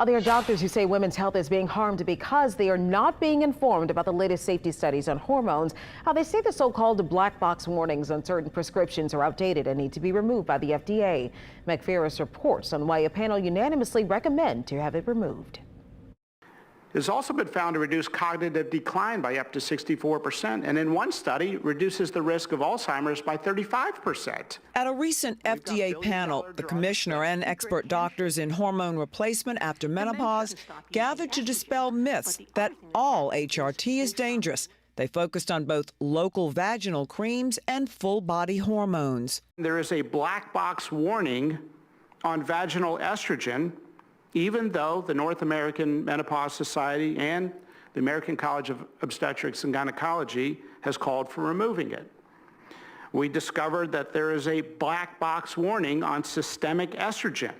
There are doctors who say women's health is being harmed because they are not being informed about the latest safety studies on hormones. They say the so-called black box warnings on certain prescriptions are outdated and need to be removed by the FDA. Meg Ferris reports on why a panel unanimously recommend to have it removed. It has also been found to reduce cognitive decline by up to 64%, and in one study, reduces the risk of Alzheimer's by 35%. At a recent FDA panel, the commissioner and expert doctors in hormone replacement after menopause gathered to dispel myths that all HRT is dangerous. They focused on both local vaginal creams and full-body hormones. There is a black box warning on vaginal estrogen, even though the North American Menopause Society and the American College of Obstetrics and Gynecology has called for removing it. We discovered that there is a black box warning on systemic estrogen,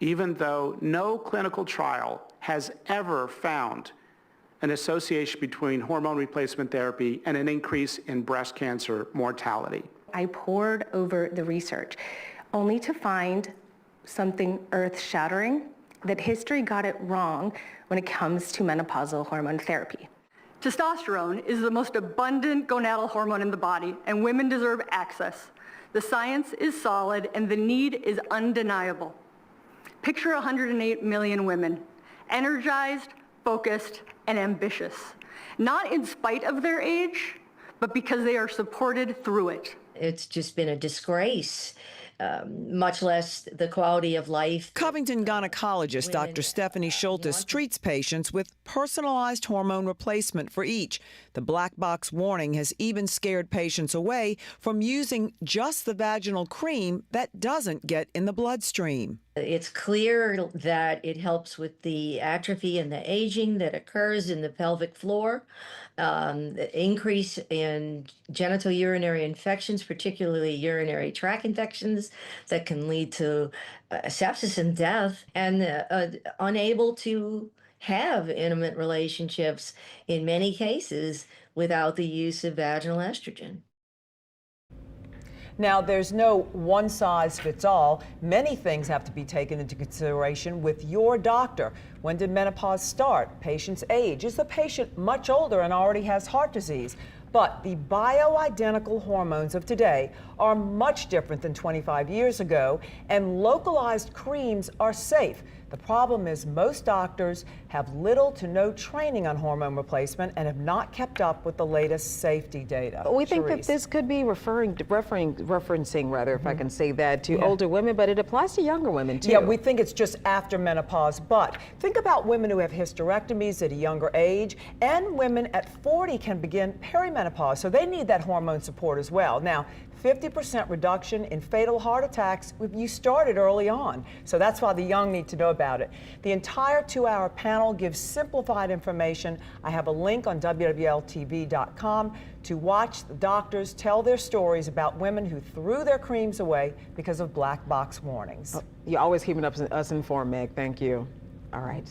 even though no clinical trial has ever found an association between hormone replacement therapy and an increase in breast cancer mortality. I pored over the research only to find something earth-shattering, that history got it wrong when it comes to menopausal hormone therapy. Testosterone is the most abundant gonadal hormone in the body, and women deserve access. The science is solid and the need is undeniable. Picture 108 million women, energized, focused, and ambitious, not in spite of their age, but because they are supported through it. It's just been a disgrace. Much less the quality of life. Covington gynecologist Dr. Stephanie Schultes treats patients with personalized hormone replacement for each. The black box warning has even scared patients away from using just the vaginal cream that doesn't get in the bloodstream. It's clear that it helps with the atrophy and the aging that occurs in the pelvic floor, increase in genital urinary infections, particularly urinary tract infections that can lead to sepsis and death, and unable to have intimate relationships in many cases without the use of vaginal estrogen. Now, there's no one-size-fits-all. Many things have to be taken into consideration with your doctor. When did menopause start? Patient's age. Is the patient much older and already has heart disease? But the bioidentical hormones of today are much different than 25 years ago, and localized creams are safe. The problem is most doctors have little to no training on hormone replacement and have not kept up with the latest safety data. We think that this could be referencing rather, if I can say that, to older women, but it applies to younger women too. Yeah, we think it's just after menopause, but think about women who have hysterectomies at a younger age, and women at 40 can begin perimenopause, so they need that hormone support as well. Now, 50% reduction in fatal heart attacks if you started early on. So that's why the young need to know about it. The entire 2-hour panel gives simplified information. I have a link on WWLTV.com to watch the doctors tell their stories about women who threw their creams away because of black box warnings. You're always keeping us informed, Meg. Thank you. All right.